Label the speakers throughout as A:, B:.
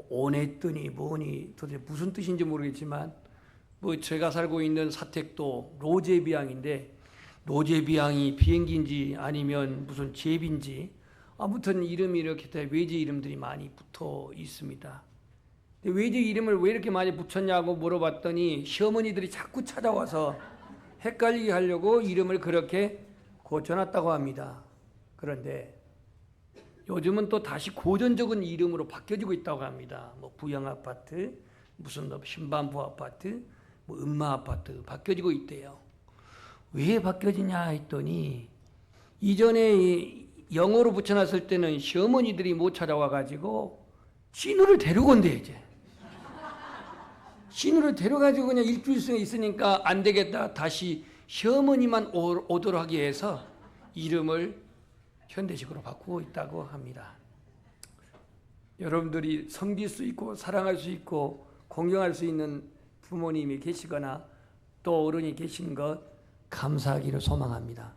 A: 뭐 오냈더니 뭐니 도대체 무슨 뜻인지 모르겠지만 뭐 제가 살고 있는 사택도 로제비앙인데 로제비앙이 비행기인지 아니면 무슨 제비인지 아무튼 이름이 이렇게 외제 이름들이 많이 붙어 있습니다. 외제 이름을 왜 이렇게 많이 붙였냐고 물어봤더니 시어머니들이 자꾸 찾아와서 헷갈리게 하려고 이름을 그렇게 고쳐놨다고 합니다. 그런데 요즘은 또 다시 고전적인 이름으로 바뀌어지고 있다고 합니다. 뭐 부영 아파트, 무슨 신반부 아파트, 뭐 음마 아파트 바뀌어지고 있대요. 왜 바뀌어지냐 했더니 이전에 영어로 붙여놨을 때는 시어머니들이 못 찾아와가지고 신우를 데려온대 이제. 신우를 데려가지고 그냥 일주일쯤 있으니까 안 되겠다. 다시 시어머니만 오도록 하기 위해서 이름을 현대식으로 바꾸고 있다고 합니다. 여러분들이 섬길 수 있고 사랑할 수 있고 공경할 수 있는 부모님이 계시거나 또 어른이 계신 것 감사하기를 소망합니다.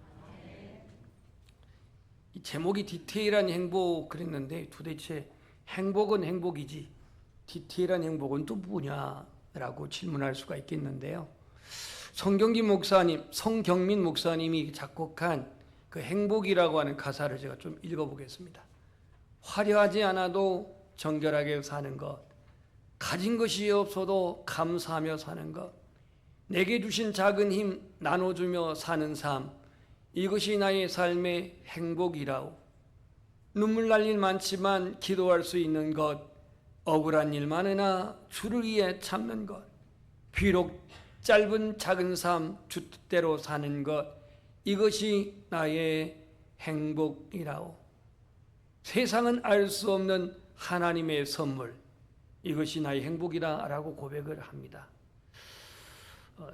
A: 이 제목이 디테일한 행복 그랬는데 도대체 행복은 행복이지 디테일한 행복은 또 뭐냐라고 질문할 수가 있겠는데요. 성경민 목사님이 작곡한 그 행복이라고 하는 가사를 제가 좀 읽어보겠습니다. 화려하지 않아도 정결하게 사는 것, 가진 것이 없어도 감사하며 사는 것, 내게 주신 작은 힘 나눠주며 사는 삶, 이것이 나의 삶의 행복이라오. 눈물 날 일 많지만 기도할 수 있는 것, 억울한 일 많으나 주를 위해 참는 것, 비록 짧은 작은 삶 주 뜻대로 사는 것, 이것이 나의 행복이라오. 세상은 알 수 없는 하나님의 선물, 이것이 나의 행복이다 라고 고백을 합니다.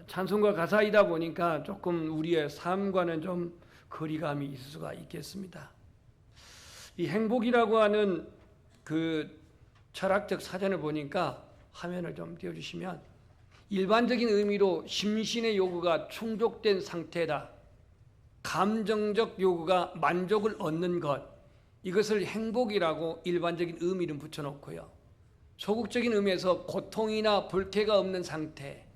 A: 찬송가 가사이다 보니까 조금 우리의 삶과는 좀 거리감이 있을 수가 있겠습니다. 이 행복이라고 하는 그 철학적 사전을 보니까 화면을 좀 띄워주시면 일반적인 의미로 심신의 요구가 충족된 상태다. 감정적 요구가 만족을 얻는 것, 이것을 행복이라고 일반적인 의미를 붙여놓고요. 소극적인 의미에서 고통이나 불쾌가 없는 상태,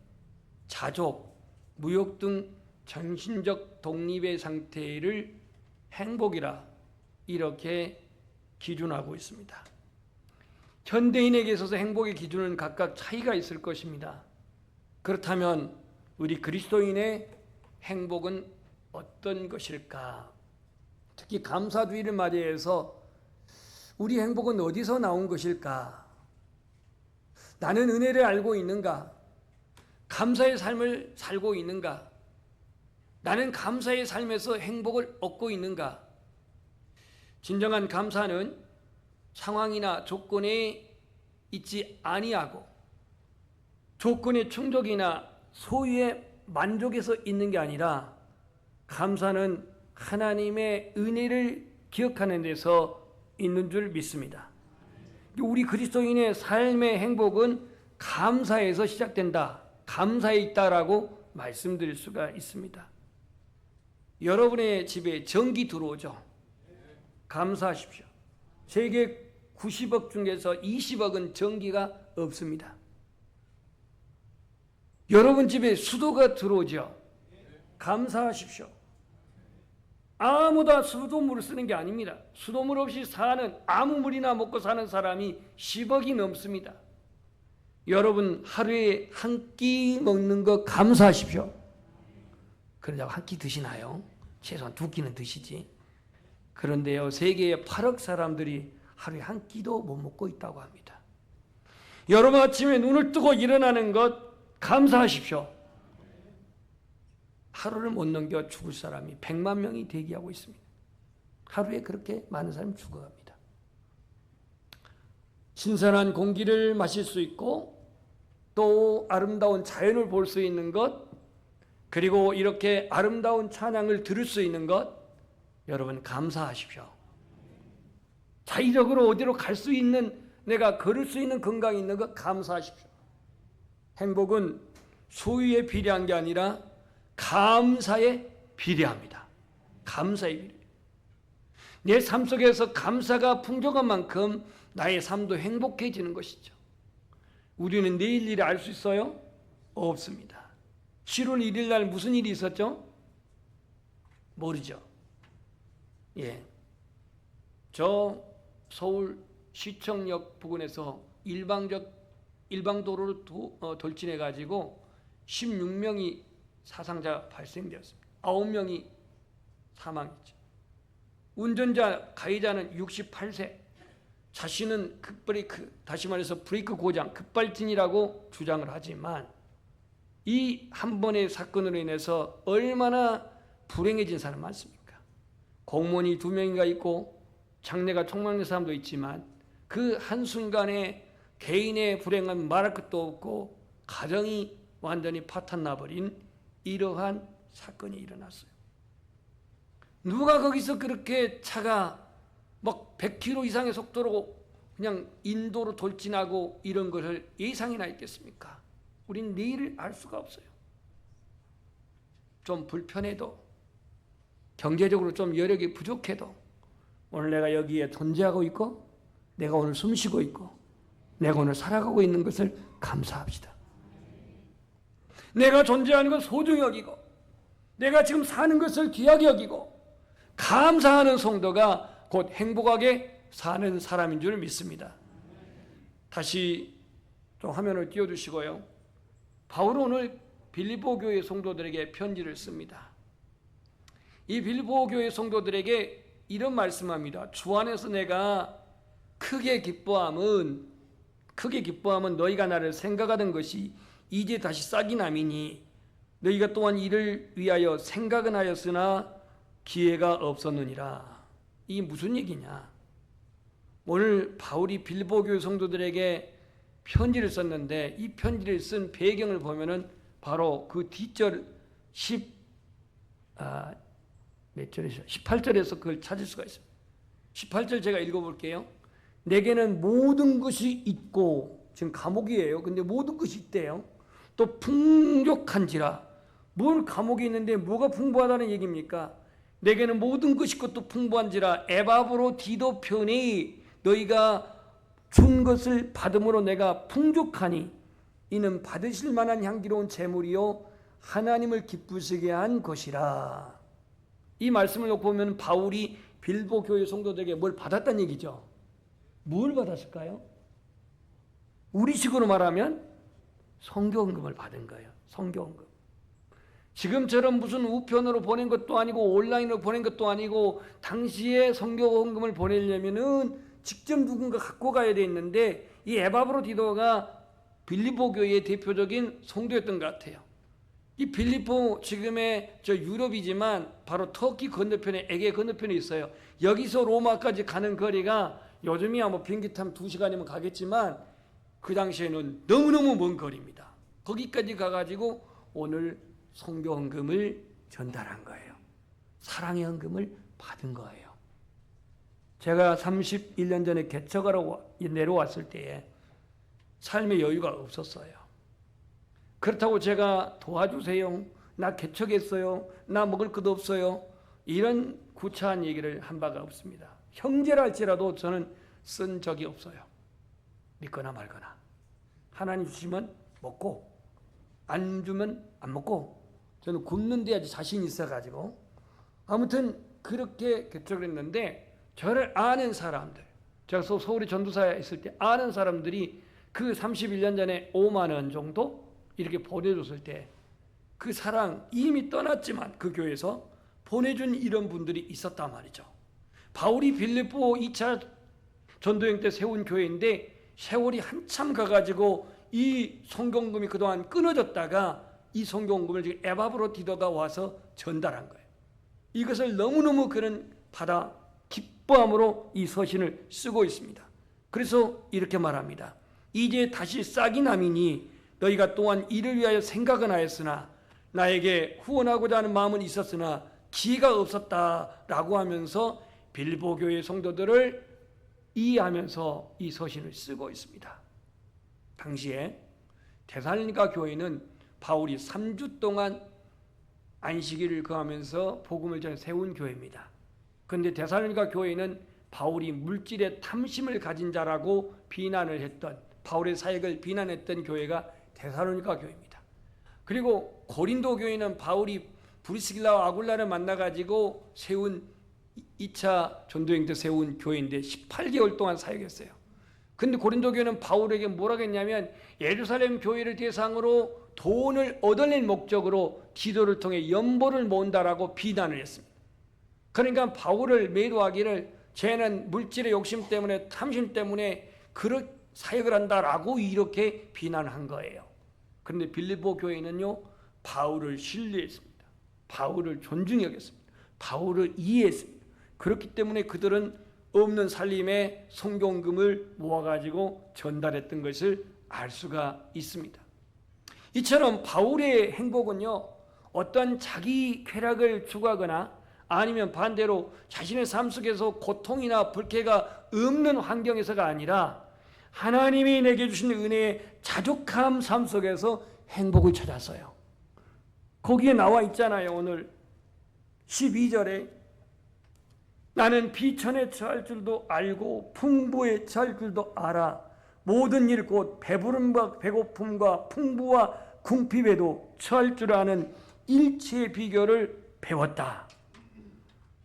A: 자족, 무욕 등 정신적 독립의 상태를 행복이라 이렇게 기준하고 있습니다. 현대인에게 있어서 행복의 기준은 각각 차이가 있을 것입니다. 그렇다면 우리 그리스도인의 행복은 어떤 것일까? 특히 감사주의를 맞이해서 우리 행복은 어디서 나온 것일까? 나는 은혜를 알고 있는가? 감사의 삶을 살고 있는가? 나는 감사의 삶에서 행복을 얻고 있는가? 진정한 감사는 상황이나 조건에 있지 아니하고 조건의 충족이나 소유의 만족에서 있는 게 아니라 감사는 하나님의 은혜를 기억하는 데서 있는 줄 믿습니다. 우리 그리스도인의 삶의 행복은 감사에서 시작된다. 감사에 있다라고 말씀드릴 수가 있습니다. 여러분의 집에 전기 들어오죠. 감사하십시오. 세계 90억 중에서 20억은 전기가 없습니다. 여러분 집에 수도가 들어오죠. 감사하십시오. 아무도 수도물을 쓰는 게 아닙니다. 수도물 없이 사는 아무 물이나 먹고 사는 사람이 10억이 넘습니다. 여러분 하루에 한 끼 먹는 거 감사하십시오. 그러다가 한 끼 드시나요? 최소한 두 끼는 드시지. 그런데요, 세계에 8억 사람들이 하루에 한 끼도 못 먹고 있다고 합니다. 여러분 아침에 눈을 뜨고 일어나는 것 감사하십시오. 하루를 못 넘겨 죽을 사람이 100만 명이 대기하고 있습니다. 하루에 그렇게 많은 사람이 죽어갑니다. 신선한 공기를 마실 수 있고 또 아름다운 자연을 볼 수 있는 것, 그리고 이렇게 아름다운 찬양을 들을 수 있는 것, 여러분 감사하십시오. 자의적으로 어디로 갈 수 있는, 내가 걸을 수 있는 건강이 있는 것 감사하십시오. 행복은 소유에 비례한 게 아니라 감사에 비례합니다. 감사에 비례. 내 삶 속에서 감사가 풍족한 만큼 나의 삶도 행복해지는 것이죠. 우리는 내일 일을 알 수 있어요? 없습니다. 7월 1일 날 무슨 일이 있었죠? 모르죠. 예. 저 서울 시청역 부근에서 일방도로를 돌진해 가지고 16명이 사상자 발생되었습니다. 9명이 사망했죠. 운전자 가해자는 68세. 자신은 급브레이크, 다시 말해서 브레이크 고장, 급발진이라고 주장을 하지만 이 한 번의 사건으로 인해서 얼마나 불행해진 사람 많습니까? 공무원이 2명인가 있고 장래가 촉망된 사람도 있지만 그 한순간에 개인의 불행은 말할 것도 없고 가정이 완전히 파탄나버린 이러한 사건이 일어났어요. 누가 거기서 그렇게 차가 막 100km 이상의 속도로 그냥 인도로 돌진하고 이런 것을 예상이나 있겠습니까? 우린 내일을 알 수가 없어요. 좀 불편해도 경제적으로 좀 여력이 부족해도 오늘 내가 여기에 존재하고 있고 내가 오늘 숨쉬고 있고 내가 오늘 살아가고 있는 것을 감사합시다. 내가 존재하는 걸 소중히 여기고 내가 지금 사는 것을 귀하게 여기고 감사하는 성도가 곧 행복하게 사는 사람인 줄 믿습니다. 다시 좀 화면을 띄워주시고요. 바울은 오늘 빌립보 교회 성도들에게 편지를 씁니다. 이 빌립보 교회 성도들에게 이런 말씀합니다. 주 안에서 내가 크게 기뻐함은 너희가 나를 생각하던 것이 이제 다시 싹이 남이니 너희가 또한 이를 위하여 생각은 하였으나 기회가 없었느니라. 이게 무슨 얘기냐? 오늘 바울이 빌립보 교회 성도들에게 편지를 썼는데 이 편지를 쓴 배경을 보면은 바로 그 뒷절 18절에서 그걸 찾을 수가 있습니다. 18절 제가 읽어볼게요. 내게는 모든 것이 있고, 지금 감옥이에요. 근데 모든 것이 있대요. 또 풍족한지라. 뭘 감옥에 있는데 뭐가 풍부하다는 얘기입니까? 내게는 모든 것이 있고 또 풍부한지라 에바브로디도 편이 너희가 준 것을 받음으로 내가 풍족하니 이는 받으실 만한 향기로운 제물이요 하나님을 기쁘시게 한 것이라. 이 말씀을 놓고 보면 바울이 빌립보 교회 성도들에게 뭘 받았다는 얘기죠. 뭘 받았을까요? 우리식으로 말하면 성교헌금을 받은 거예요. 성교헌금. 지금처럼 무슨 우편으로 보낸 것도 아니고 온라인으로 보낸 것도 아니고 당시에 성교헌금을 보내려면은 직접 누군가 갖고 가야 되는데 이 에바브로디도가 빌립보 교회의 대표적인 성도였던 것 같아요. 이 빌립보 지금의 저 유럽이지만 바로 터키 건너편에 에게 건너편에 있어요. 여기서 로마까지 가는 거리가 요즘이야 뭐 비행기 타면 2시간이면 가겠지만 그 당시에는 너무너무 먼 거리입니다. 거기까지 가가지고 오늘 성교헌금을 전달한 거예요. 사랑의 헌금을 받은 거예요. 제가 31년 전에 개척하러 내려왔을 때에 삶의 여유가 없었어요. 그렇다고 제가 도와주세요, 나 개척했어요, 나 먹을 것도 없어요, 이런 구차한 얘기를 한 바가 없습니다. 형제라 할지라도 저는 쓴 적이 없어요. 믿거나 말거나. 하나님 주시면 먹고 안 주면 안 먹고 저는 굶는 데 아주 자신이 있어가지고 아무튼 그렇게 개척을 했는데 저를 아는 사람들, 제가 서울에 전도사에 있을 때 아는 사람들이 그 31년 전에 5만 원 정도 이렇게 보내줬을 때 그 사랑 이미 떠났지만 그 교회에서 보내준 이런 분들이 있었단 말이죠. 바울이 빌립보 2차 전도행 때 세운 교회인데 세월이 한참 가가지고 이 성경금이 그동안 끊어졌다가 이 성경금을 지금 에바브로디도가 와서 전달한 거예요. 이것을 너무너무 그는 받아 기뻐함으로 이 서신을 쓰고 있습니다. 그래서 이렇게 말합니다. 이제 다시 싹이 남이니 너희가 또한 이를 위하여 생각은 하였으나 나에게 후원하고자 하는 마음은 있었으나 기회가 없었다라고 하면서 빌립보 교회 성도들을 이해하면서 이 서신을 쓰고 있습니다. 당시에 데살로니가 교회는 바울이 3주 동안 안식일을 거하면서 복음을 전해 세운 교회입니다. 그런데 데살로니가 교회는 바울이 물질의 탐심을 가진 자라고 비난을 했던, 바울의 사역을 비난했던 교회가 데살로니가 교회입니다. 그리고 고린도 교회는 바울이 브리스길라와 아굴라를 만나가지고 세운 2차 전도행 때 세운 교회인데 18개월 동안 사역했어요. 근데 고린도 교회는 바울에게 뭐라고 했냐면 예루살렘 교회를 대상으로 돈을 얻어낼 목적으로 기도를 통해 연보를 모은다라고 비난을 했습니다. 그러니까 바울을 매도하기를 쟤는 물질의 욕심 때문에 탐심 때문에 그런 사역을 한다라고 이렇게 비난한 거예요. 그런데 빌립보 교회는요, 바울을 신뢰했습니다. 바울을 존중히 여겼습니다. 바울을 이해했습니다. 그렇기 때문에 그들은 없는 살림에 성경금을 모아가지고 전달했던 것을 알 수가 있습니다. 이처럼 바울의 행복은요, 어떤 자기 쾌락을 추구하거나 아니면 반대로 자신의 삶 속에서 고통이나 불쾌가 없는 환경에서가 아니라 하나님이 내게 주신 은혜의 자족한 삶 속에서 행복을 찾았어요. 거기에 나와 있잖아요. 오늘 12절에 나는 비천에 처할 줄도 알고 풍부에 처할 줄도 알아. 모든 일 곧 배부름과 배고픔과 풍부와 궁핍에도 처할 줄 아는 일체의 비결을 배웠다.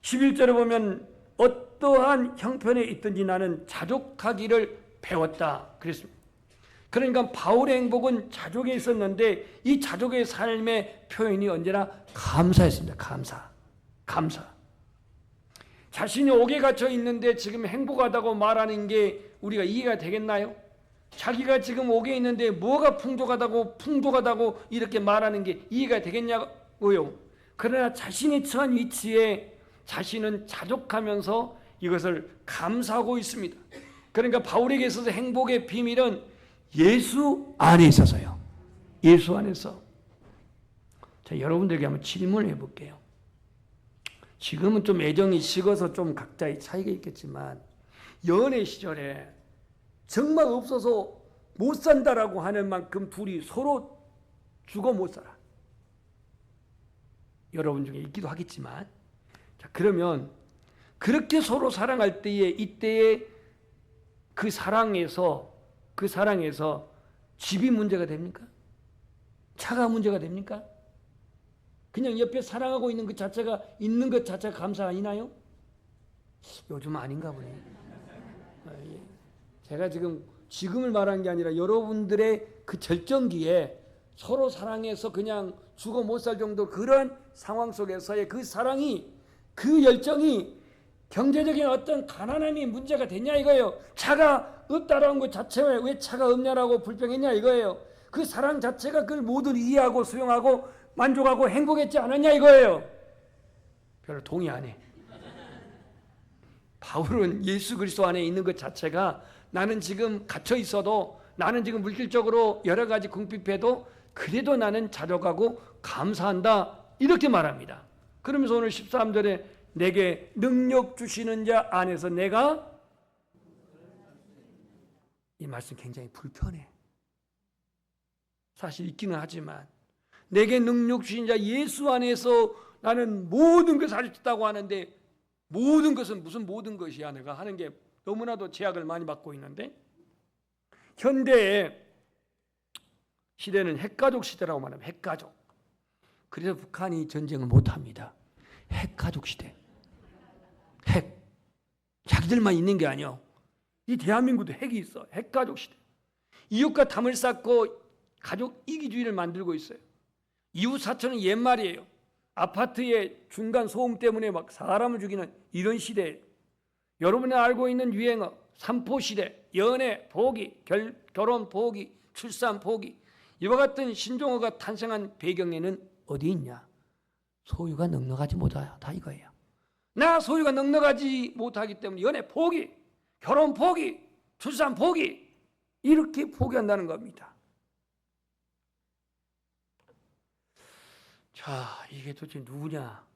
A: 11절에 보면 어떠한 형편에 있든지 나는 자족하기를 배웠다 그랬습니다. 그러니까 바울의 행복은 자족에 있었는데 이 자족의 삶의 표현이 언제나 감사였습니다. 감사. 자신이 옥에 갇혀 있는데 지금 행복하다고 말하는 게 우리가 이해가 되겠나요? 자기가 지금 옥에 있는데 뭐가 풍족하다고 이렇게 말하는 게 이해가 되겠냐고요. 그러나 자신이 처한 위치에 자신은 자족하면서 이것을 감사하고 있습니다. 그러니까 바울에게 있어서 행복의 비밀은 예수 안에 있어서요. 예수 안에서. 자, 여러분들에게 한번 질문을 해볼게요. 지금은 좀 애정이 식어서 좀 각자의 차이가 있겠지만 연애 시절에 정말 없어서 못 산다라고 하는 만큼 둘이 서로 죽어 못 살아. 여러분 중에 있기도 하겠지만, 자, 그러면 그렇게 서로 사랑할 때에 이때에 그 사랑에서 집이 문제가 됩니까? 차가 문제가 됩니까? 그냥 옆에 사랑하고 있는 것 자체가 감사 아니나요? 요즘 아닌가 보네. 제가 지금을 말한 게 아니라 여러분들의 그 절정기에 서로 사랑해서 그냥 죽어 못 살 정도 그런 상황 속에서의 그 사랑이, 그 열정이 경제적인 어떤 가난함이 문제가 되냐 이거예요. 차가 없다라는 것 자체가 왜 차가 없냐라고 불평했냐 이거예요. 그 사랑 자체가 그걸 모두 이해하고 수용하고 만족하고 행복했지 않았냐 이거예요. 별로 동의 안 해. 바울은 예수 그리스도 안에 있는 것 자체가 나는 지금 갇혀 있어도, 나는 지금 물질적으로 여러 가지 궁핍해도 그래도 나는 자족하고 감사한다 이렇게 말합니다. 그러면서 오늘 13절에 내게 능력 주시는 자 안에서 내가, 이 말씀 굉장히 불편해. 사실 있기는 하지만 내게 능력 주신 자 예수 안에서 나는 모든 것을 할 수 있다고 하는데, 모든 것은 무슨 모든 것이야. 내가 하는 게 너무나도 제약을 많이 받고 있는데, 현대의 시대는 핵가족 시대라고 말하면 핵가족. 그래서 북한이 전쟁을 못합니다. 핵가족 시대. 핵. 자기들만 있는 게 아니야. 이 대한민국도 핵이 있어. 핵가족 시대. 이웃과 담을 쌓고 가족 이기주의를 만들고 있어요. 이웃 사촌은 옛말이에요. 아파트의 중간 소음 때문에 막 사람을 죽이는 이런 시대예요. 여러분이 알고 있는 유행어, 삼포 시대, 연애, 포기, 결혼 포기, 출산 포기, 이와 같은 신종어가 탄생한 배경에는 어디 있냐? 소유가 넉넉하지 못하다 이거예요. 나 소유가 넉넉하지 못하기 때문에 연애 포기, 결혼 포기, 출산 포기, 이렇게 포기한다는 겁니다. 자, 이게 도대체 누구냐?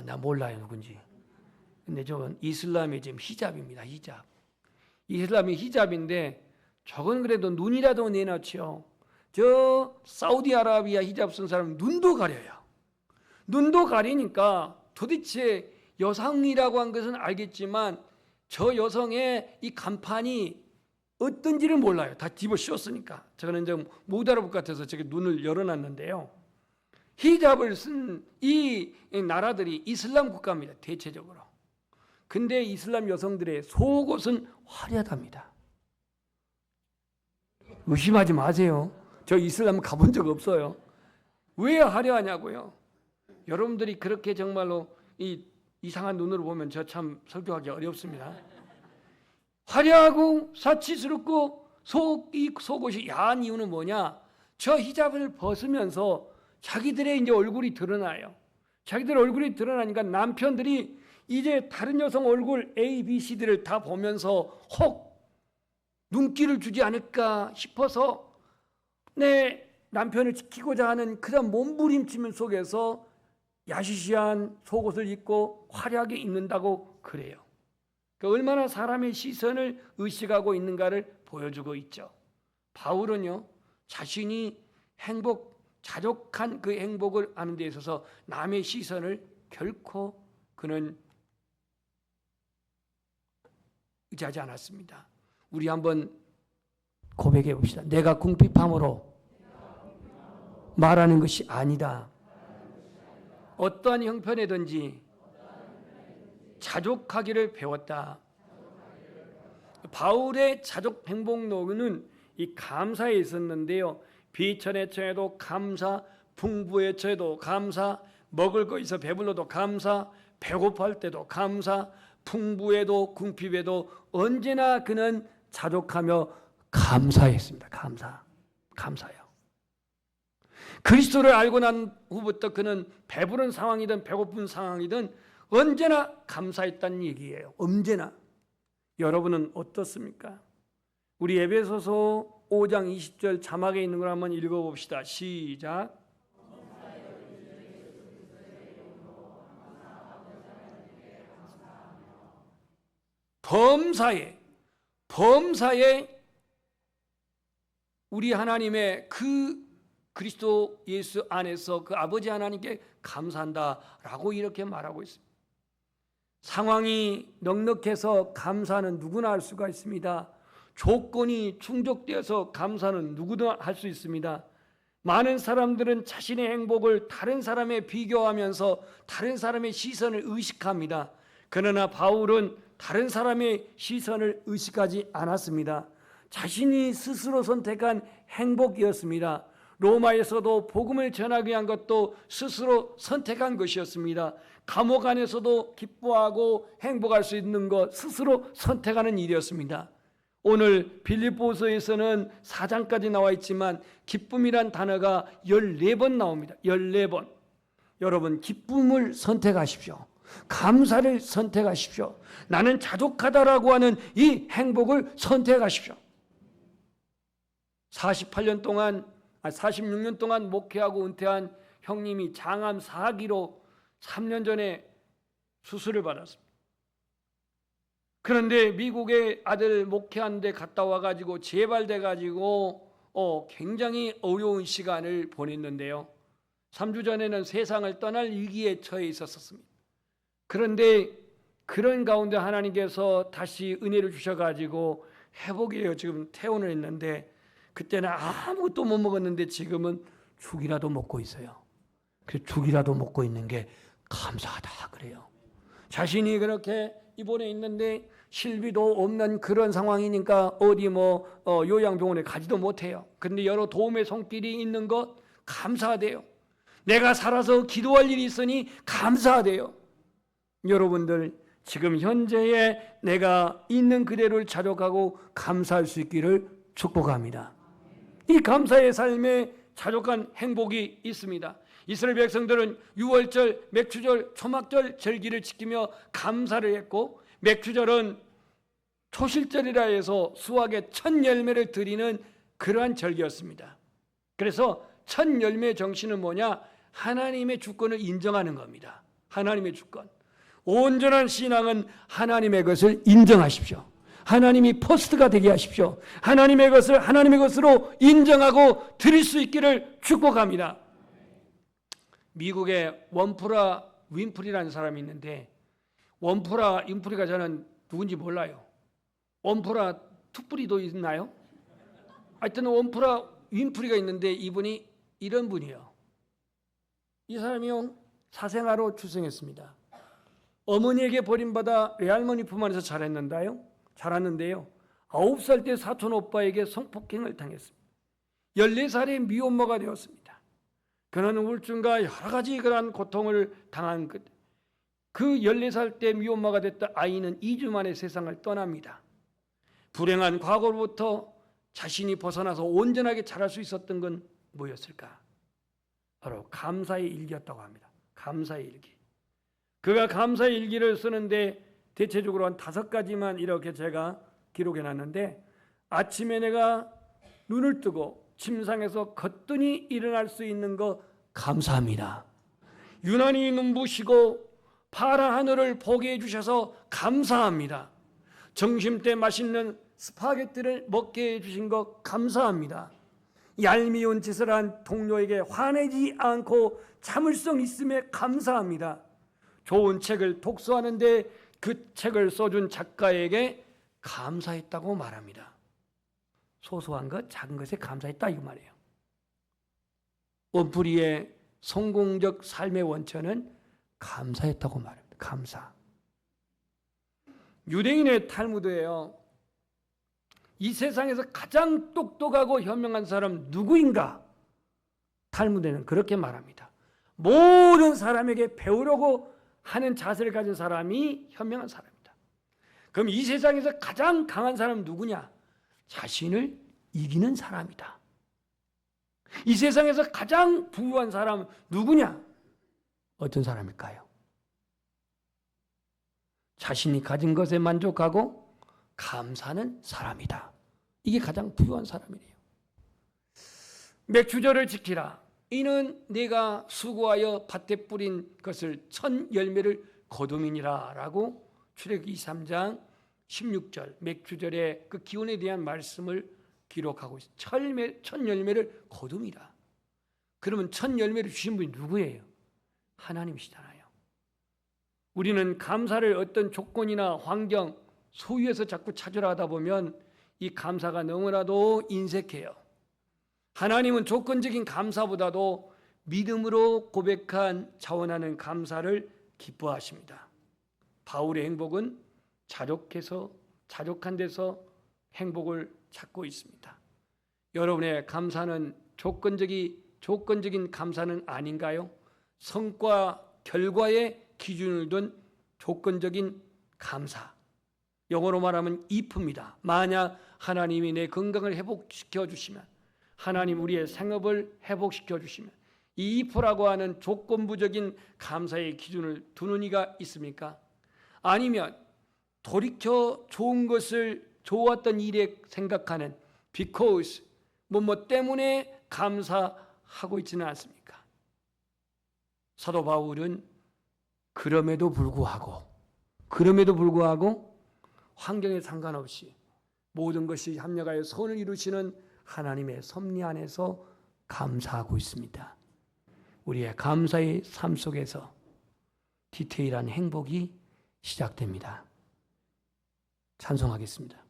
A: 나 몰라요 누군지. 근데 저건 이슬람의 지금 히잡입니다. 히잡. 이슬람이 히잡인데 저건 그래도 눈이라도 내놓죠. 저 사우디아라비아 히잡 쓴 사람은 눈도 가려요. 눈도 가리니까 도대체 여성이라고 한 것은 알겠지만 저 여성의 이 간판이 어떤지를 몰라요. 다 집어 씌웠으니까. 저는 좀 못 알아볼 것 같아서 제가 눈을 열어놨는데요. 히잡을 쓴 이 나라들이 이슬람 국가입니다. 대체적으로. 근데 이슬람 여성들의 속옷은 화려하답니다. 의심하지 마세요. 저 이슬람 가본 적 없어요. 왜 화려하냐고요? 여러분들이 그렇게 정말로 이 이상한 눈으로 보면 저 참 설교하기 어렵습니다. 화려하고 사치스럽고 이 속옷이 야한 이유는 뭐냐? 저 히잡을 벗으면서 자기들의 이제 얼굴이 드러나요. 자기들 얼굴이 드러나니까 남편들이 이제 다른 여성 얼굴 A, B, C들을 다 보면서 혹 눈길을 주지 않을까 싶어서 내 남편을 지키고자 하는 그런 몸부림치는 속에서 야시시한 속옷을 입고 화려하게 입는다고 그래요. 그러니까 얼마나 사람의 시선을 의식하고 있는가를 보여주고 있죠. 바울은요, 자신이 자족한 그 행복을 하는 데 있어서 남의 시선을 결코 그는 의지하지 않았습니다. 우리 한번 고백해 봅시다. 내가 궁핍함으로 말하는 것이 아니다. 어떠한 형편이든지 자족하기를 배웠다. 바울의 자족 행복론은 이 감사에 있었는데요. 비천에 처해도 감사, 풍부에 처해도 감사, 먹을 거 있어 배불러도 감사, 배고파할 때도 감사, 풍부에도 궁핍에도 언제나 그는 자족하며 감사했습니다. 감사요. 그리스도를 알고 난 후부터 그는 배부른 상황이든 배고픈 상황이든 언제나 감사했다는 얘기예요. 언제나. 여러분은 어떻습니까? 우리 에베소서 5장 20절 자막에 있는 걸 한번 읽어봅시다. 시작. 범사에 우리 하나님의 그 그리스도 예수 안에서 그 아버지 하나님께 감사한다라고 이렇게 말하고 있습니다. 상황이 넉넉해서 감사는 누구나 할 수가 있습니다. 조건이 충족되어서 감사는 누구나 할 수 있습니다. 많은 사람들은 자신의 행복을 다른 사람에 비교하면서 다른 사람의 시선을 의식합니다. 그러나 바울은 다른 사람의 시선을 의식하지 않았습니다. 자신이 스스로 선택한 행복이었습니다. 로마에서도 복음을 전하기 위한 것도 스스로 선택한 것이었습니다. 감옥 안에서도 기뻐하고 행복할 수 있는 것 스스로 선택하는 일이었습니다. 오늘 빌립보서에서는 4장까지 나와 있지만 기쁨이란 단어가 14번 나옵니다. 14번. 여러분, 기쁨을 선택하십시오. 감사를 선택하십시오. 나는 자족하다라고 하는 이 행복을 선택하십시오. 46년 동안 목회하고 은퇴한 형님이 장암 4기로 3년 전에 수술을 받았습니다. 그런데 미국에 아들 목회하는 데 갔다 와가지고 재발돼가지고 굉장히 어려운 시간을 보냈는데요. 3주 전에는 세상을 떠날 위기에 처해 있었습니다. 그런데 그런 가운데 하나님께서 다시 은혜를 주셔가지고 회복이에요. 지금 퇴원을 했는데 그때는 아무것도 못 먹었는데 지금은 죽이라도 먹고 있어요. 그 죽이라도 먹고 있는 게 감사하다 그래요. 자신이 그렇게 입원해 있는데 실비도 없는 그런 상황이니까 어디 요양병원에 가지도 못해요. 근데 여러 도움의 손길이 있는 것 감사하대요. 내가 살아서 기도할 일이 있으니 감사하대요. 여러분들 지금 현재에 내가 있는 그대로를 자족하고 감사할 수 있기를 축복합니다. 이 감사의 삶에 자족한 행복이 있습니다. 이스라엘 백성들은 유월절, 맥추절, 초막절 절기를 지키며 감사를 했고 맥추절은 초실절이라 해서 수확의 첫 열매를 드리는 그러한 절기였습니다. 그래서 첫 열매의 정신은 뭐냐? 하나님의 주권을 인정하는 겁니다. 하나님의 주권. 온전한 신앙은 하나님의 것을 인정하십시오. 하나님이 퍼스트가 되게 하십시오. 하나님의 것을 하나님의 것으로 인정하고 드릴 수 있기를 축복합니다. 미국에 원프라 윈프리라는 사람이 있는데 원프라 윈프리가 저는 누군지 몰라요. 온프라 투프리도 있나요? 하여튼 온프라 윈프리가 있는데 이분이 이런 분이에요. 이 사람이요, 사생아로 출생했습니다. 어머니에게 버림받아 외할머니 품 안에서 자랐는데요. 9살 때 사촌 오빠에게 성폭행을 당했습니다. 14살에 미혼모가 되었습니다. 그는 우울증과 여러 가지 그러한 고통을 당한 그 14살 때 미혼모가 됐던 아이는 2주 만에 세상을 떠납니다. 불행한 과거로부터 자신이 벗어나서 온전하게 자랄 수 있었던 건 뭐였을까? 바로 감사의 일기였다고 합니다. 감사의 일기. 그가 감사의 일기를 쓰는데 대체적으로 한 5가지만 이렇게 제가 기록해 놨는데, 아침에 내가 눈을 뜨고 침상에서 거뜬히 일어날 수 있는 거 감사합니다. 유난히 눈부시고 파란 하늘을 보게 해주셔서 감사합니다. 점심때 맛있는 스파게티를 먹게 해주신 거 감사합니다. 얄미운 짓을 한 동료에게 화내지 않고 참을성 있음에 감사합니다. 좋은 책을 독서하는데 그 책을 써준 작가에게 감사했다고 말합니다. 소소한 것, 작은 것에 감사했다 이 말이에요. 온프리의 성공적 삶의 원천은 감사했다고 말합니다. 감사. 유대인의 탈무드예요. 이 세상에서 가장 똑똑하고 현명한 사람 누구인가? 탈무드는 그렇게 말합니다. 모든 사람에게 배우려고 하는 자세를 가진 사람이 현명한 사람이다. 그럼 이 세상에서 가장 강한 사람은 누구냐? 자신을 이기는 사람이다. 이 세상에서 가장 부유한 사람은 누구냐? 어떤 사람일까요? 자신이 가진 것에 만족하고 감사하는 사람이다. 이게 가장 부유한 사람이래요. 맥주절을 지키라. 이는 내가 수고하여 밭에 뿌린 것을 천 열매를 거둠이니라 라고 출애굽기 23장 16절 맥주절의 그 기원에 대한 말씀을 기록하고 있어요. 천 열매를 거둠이라. 그러면 천 열매를 주신 분이 누구예요? 하나님이시잖아요. 우리는 감사를 어떤 조건이나 환경, 소유에서 자꾸 찾으려 하다 보면 이 감사가 너무나도 인색해요. 하나님은 조건적인 감사보다도 믿음으로 고백한 자원하는 감사를 기뻐하십니다. 바울의 행복은 자족한 데서 행복을 찾고 있습니다. 여러분의 감사는 조건적인 감사는 아닌가요? 성과, 결과에 기준을 둔 조건적인 감사. 영어로 말하면 if입니다. 만약 하나님이 내 건강을 회복시켜 주시면, 하나님 우리의 생업을 회복시켜 주시면, 이 if라고 하는 조건부적인 감사의 기준을 두는 이가 있습니까? 아니면 돌이켜 좋았던 일에 생각하는 because 뭐 때문에 감사하고 있지는 않습니까? 사도 바울은 그럼에도 불구하고 환경에 상관없이 모든 것이 합력하여 선을 이루시는 하나님의 섭리 안에서 감사하고 있습니다. 우리의 감사의 삶 속에서 디테일한 행복이 시작됩니다. 찬송하겠습니다.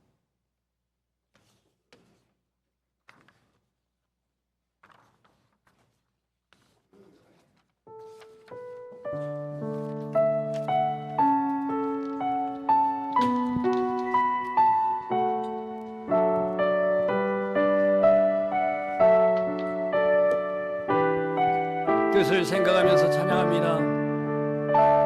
A: 뜻을 생각하면서 찬양합니다.